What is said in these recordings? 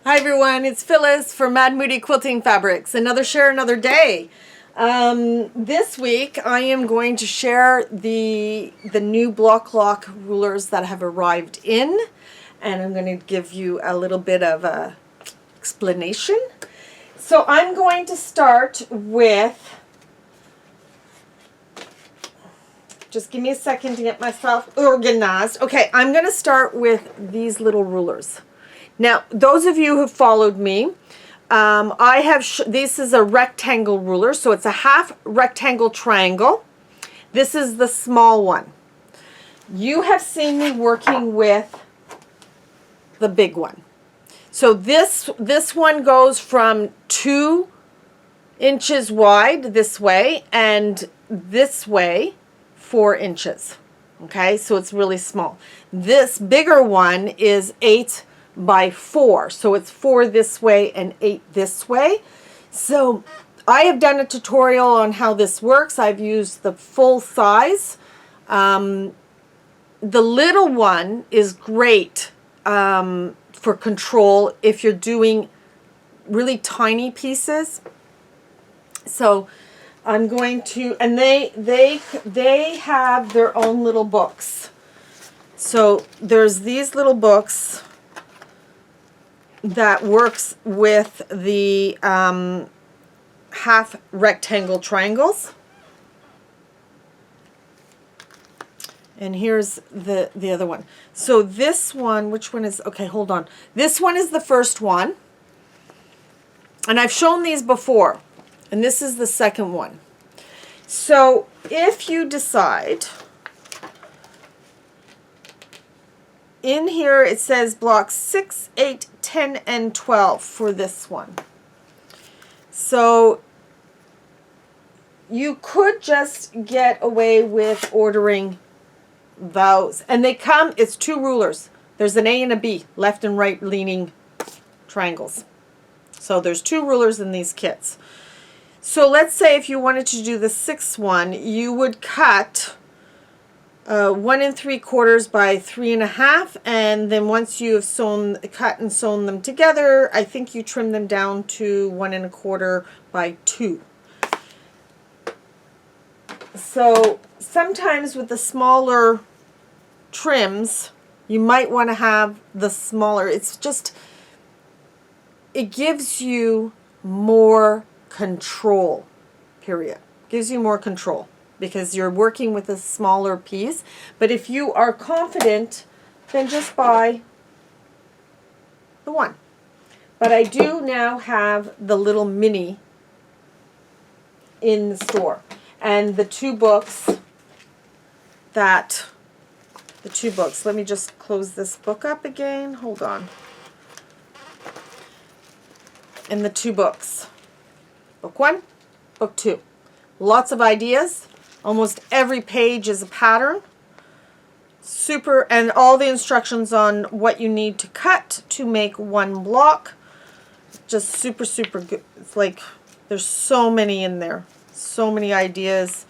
Hi everyone, it's Phyllis from Mad Moody Quilting Fabrics. Another share, another day. This week I am going to share the new Bloc Loc rulers that have arrived in, and I'm going to give you a little bit of a explanation. So I'm going to start with, just give me a second to get myself organized. Okay, I'm going to start with these little rulers. Now, those of you who followed me, this is a rectangle ruler, so it's a half rectangle triangle. This is the small one. You have seen me working with the big one. So this one goes from 2 inches wide this way and this way 4 inches. Okay, so it's really small. This bigger one is 8 by 4, so it's 4 this way and 8 this way. So I have done a tutorial on how this works. I've used the full size. The little one is great for control if you're doing really tiny pieces. So I'm going to, and they have their own little books. So there's these little books that works with the half rectangle triangles. And here's the other one. So this one, which one is, okay, hold on. This one is the first one. And I've shown these before. And this is the second one. So if you decide, in here it says blocks 6, 8, 10, and 12 for this one. So you could just get away with ordering those. And they come, it's 2 rulers. There's an A and a B, left and right leaning triangles. So there's 2 rulers in these kits. So let's say if you wanted to do the 6th one, you would cut 1 3/4 by 3 1/2, and then once you have cut and sewn them together, I think you trim them down to 1 1/4 by 2. So sometimes with the smaller trims, you might want to have the smaller. It's just, it gives you more control, period. Gives you more control, because you're working with a smaller piece. But if you are confident, then just buy the one. But I do now have the little mini in the store. And the 2 books let me just close this book up again. Hold on. And the 2 books. Book 1, book 2. Lots of ideas. Almost every page is a pattern. Super, and all the instructions on what you need to cut to make one block. Just super, super good. It's like there's so many in there. So many ideas.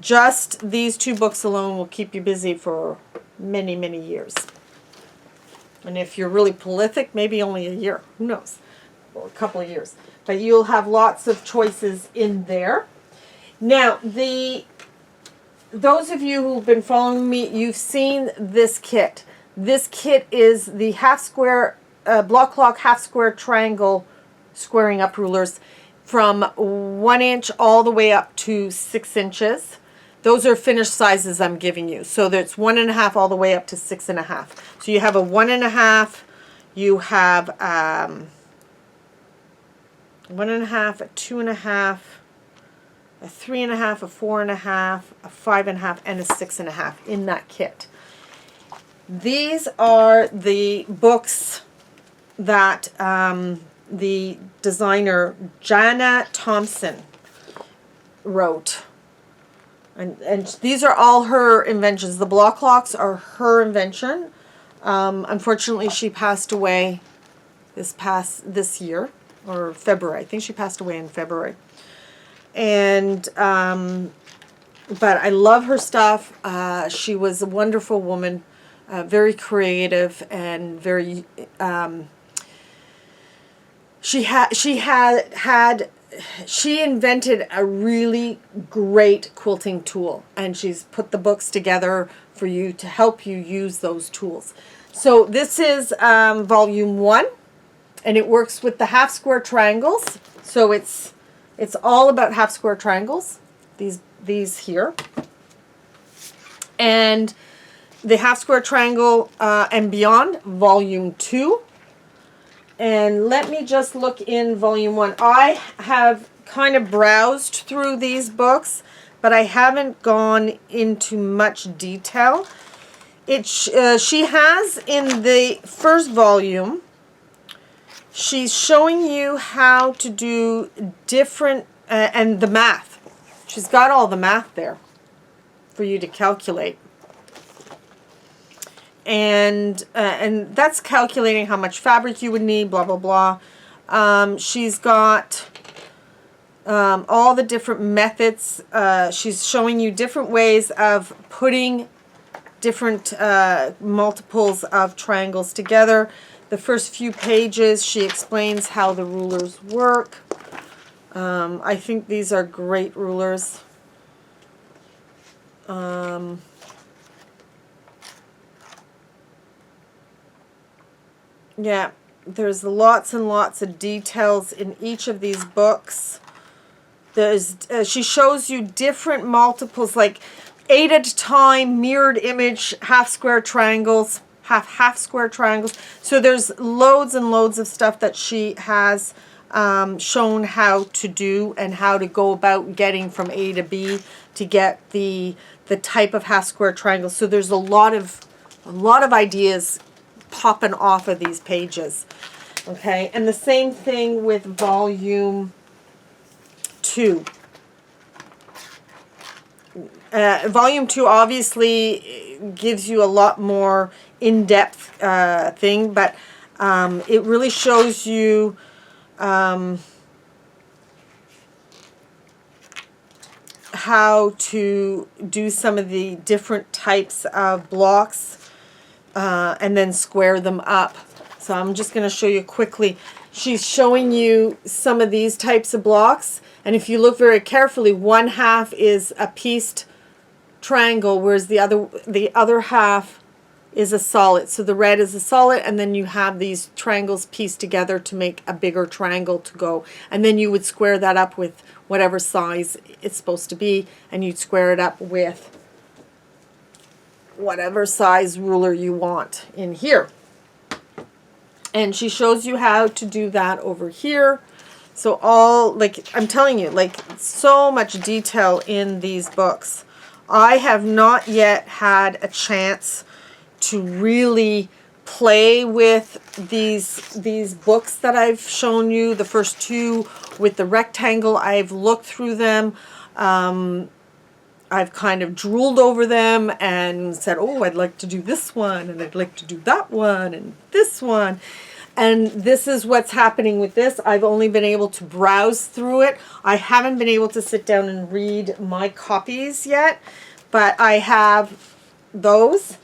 Just these 2 books alone will keep you busy for many, many years. And if you're really prolific, maybe only a year. Who knows? Or a couple of years. But you'll have lots of choices in there. Now, those of you who've been following me, you've seen this kit. This kit is the half square, Bloc Loc half square triangle squaring up rulers from 1 inch all the way up to 6 inches. Those are finished sizes I'm giving you. So there's 1 1/2 all the way up to 6 1/2. So you have a 1 1/2, you have 1 1/2, a 2 1/2, a 3 1/2, a 4 1/2, a 5 1/2, and a 6 1/2 in that kit. These are the books that the designer Jana Thompson wrote. And these are all her inventions. The Bloc Locs are her invention. Unfortunately, she passed away this year, or February. I think she passed away in February. And but I love her stuff. She was a wonderful woman, very creative and very she invented a really great quilting tool, and she's put the books together for you to help you use those tools. So this is volume 1, and it works with the half square triangles. So it's all about half square triangles, these here. And the half square triangle and beyond, volume 2. And let me just look in volume 1. I have kind of browsed through these books, but I haven't gone into much detail. She has in the first volume, she's showing you how to do different, and the math. She's got all the math there for you to calculate. And that's calculating how much fabric you would need, blah, blah, blah. She's got all the different methods. She's showing you different ways of putting different multiples of triangles together. The first few pages, she explains how the rulers work. I think these are great rulers. Yeah, there's lots and lots of details in each of these books. There's she shows you different multiples, like 8 at a time, mirrored image, half square triangles, half square triangles. So there's loads and loads of stuff that she has shown how to do and how to go about getting from A to B to get the type of half square triangle. So there's a lot of ideas popping off of these pages. Okay, and the same thing with volume 2. Volume 2 obviously gives you a lot more in-depth thing, but it really shows you how to do some of the different types of blocks and then square them up. So I'm just going to show you quickly. She's showing you some of these types of blocks, and if you look very carefully, one half is a pieced triangle, whereas the other half is a solid. So the red is a solid, and then you have these triangles pieced together to make a bigger triangle to go, and then you would square that up with whatever size it's supposed to be, and you'd square it up with whatever size ruler you want in here. And she shows you how to do that over here. So all, like, I'm telling you, like, so much detail in these books. I have not yet had a chance to really play with these books that I've shown you. The first 2 with the rectangle, I've looked through them. I've kind of drooled over them and said, oh, I'd like to do this one, and I'd like to do that one, and this one. And this is what's happening with this. I've only been able to browse through it. I haven't been able to sit down and read my copies yet, but I have those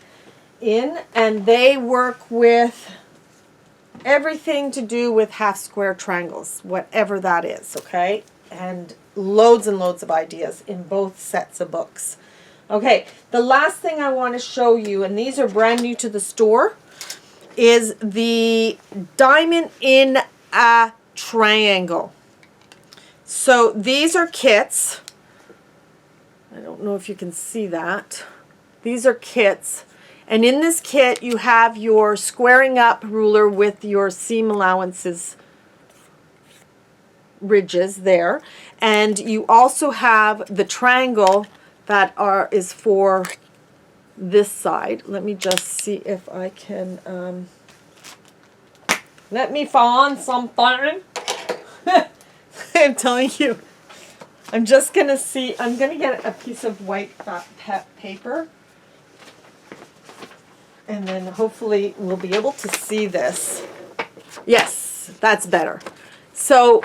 in, and they work with everything to do with half square triangles, whatever that is, okay? And loads and loads of ideas in both sets of books. Okay, the last thing I want to show you, and these are brand new to the store, is the diamond in a triangle. So these are kits. I don't know if you can see that. These are kits. And in this kit, you have your squaring up ruler with your seam allowances ridges there. And you also have the triangle that is for this side. Let me just see if I can let me find something. I'm telling you, I'm just gonna see. I'm gonna get a piece of white paper, and then hopefully we'll be able to see this. Yes, that's better. So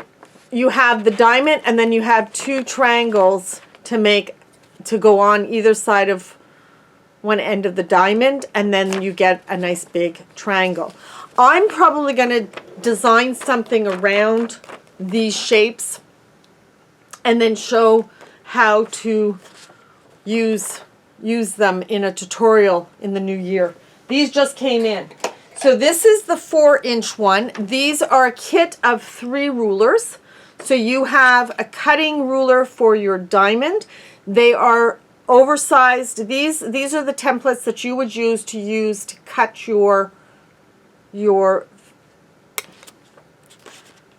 you have the diamond, and then you have 2 triangles to go on either side of one end of the diamond, and then you get a nice big triangle. I'm probably going to design something around these shapes and then show how to use them in a tutorial in the new year. These just came in. So this is the 4-inch one. These are a kit of 3 rulers. So you have a cutting ruler for your diamond. They are oversized. These are the templates that you would use to cut your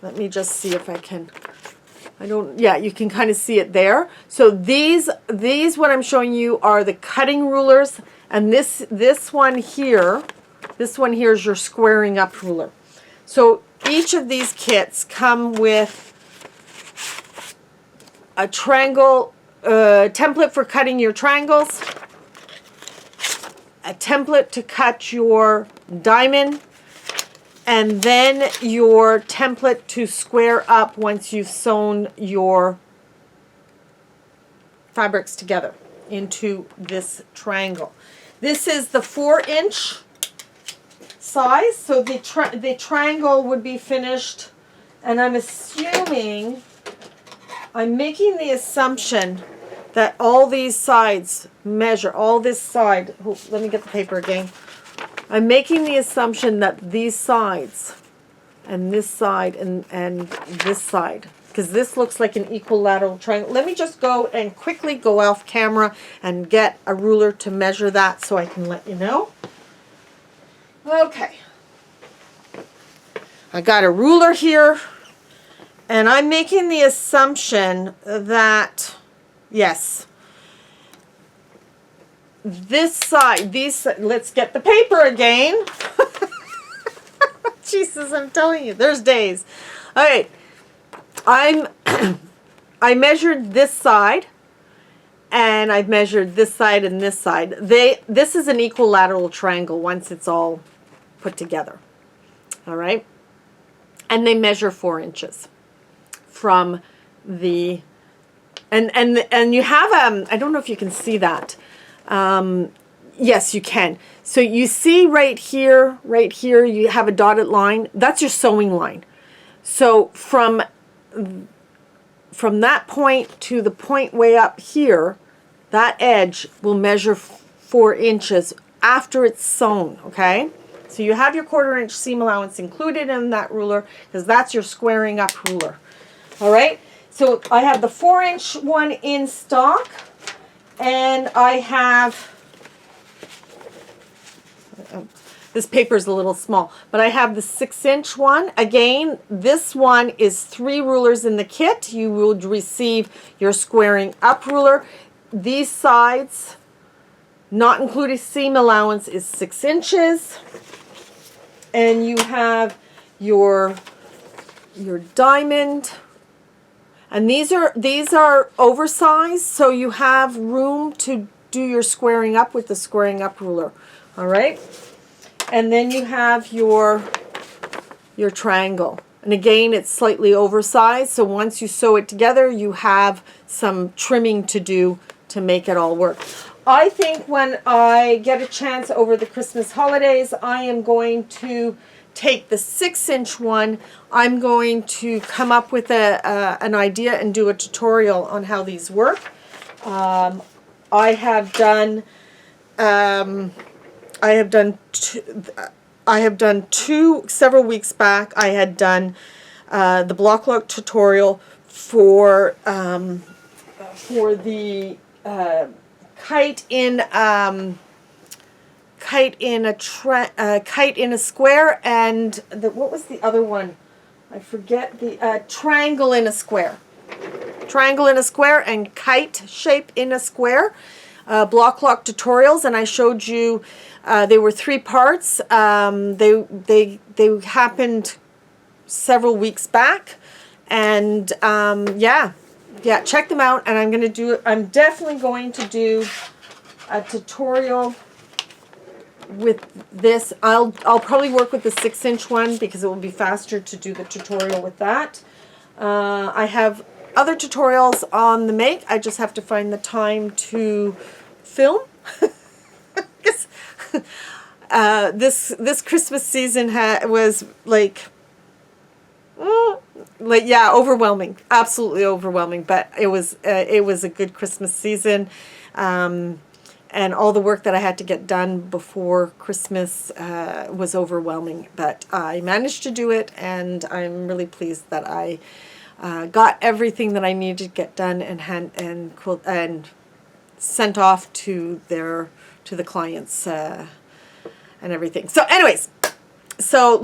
let me just see if I can. Yeah, you can kind of see it there. So these what I'm showing you are the cutting rulers, and this one here is your squaring up ruler. So each of these kits come with a triangle template for cutting your triangles, a template to cut your diamond, and then your template to square up once you've sewn your fabrics together into this triangle. This is the 4-inch size, so the triangle would be finished, and I'm making the assumption that all these sides measure, all this side, let me get the paper again. I'm making the assumption that these sides and this side and this side, because this looks like an equilateral triangle. Let me just go and quickly go off camera and get a ruler to measure that so I can let you know. Okay. I got a ruler here, and I'm making the assumption that, yes, this side, let's get the paper again. Jesus, I'm telling you, there's days. All right, I measured this side, and I've measured this side and this side. This is an equilateral triangle once it's all put together. All right, and they measure 4 inches from the, and you have I don't know if you can see that. Yes, you can. So you see right here, you have a dotted line. That's your sewing line. So from that point to the point way up here, that edge will measure 4 inches after it's sewn, okay? So you have your 1/4 inch seam allowance included in that ruler, because that's your squaring up ruler. All right? So I have the 4-inch one in stock, and I have, this paper is a little small, but I have the 6-inch one. Again, this one is 3 rulers in the kit. You will receive your squaring up ruler. These sides, not including seam allowance, is 6 inches. And you have your diamond. And these are oversized, so you have room to do your squaring up with the squaring up ruler. All right? And then you have your triangle. And again, it's slightly oversized, so once you sew it together, you have some trimming to do to make it all work. I think when I get a chance over the Christmas holidays, I am going to take the 6-inch one. I'm going to come up with an idea and do a tutorial on how these work. I have done two several weeks back. I had done the Bloc Loc tutorial for the kite in a square, and what was the other one? I forget. The triangle in a square. Triangle in a square and kite shape in a square. Bloc Loc tutorials, and I showed you. They were 3 parts. They happened several weeks back, and yeah, check them out. And I'm definitely going to do a tutorial with this. I'll probably work with the 6-inch one because it will be faster to do the tutorial with that. I have other tutorials on the make. I just have to find the time to film. This Christmas season was like Like, yeah, overwhelming, absolutely overwhelming. But it was a good Christmas season, and all the work that I had to get done before Christmas was overwhelming. But I managed to do it, and I'm really pleased that I got everything that I needed to get done and sent off to the clients and everything. So, anyways. So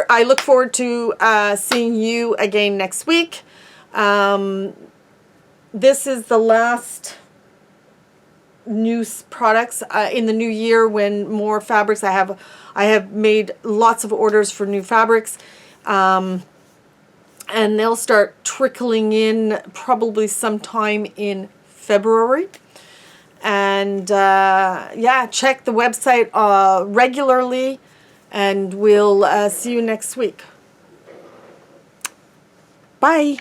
I look forward to seeing you again next week. This is the last new products in the new year. When more fabrics, I have made lots of orders for new fabrics, and they'll start trickling in probably sometime in February. And yeah, check the website regularly. And we'll see you next week. Bye.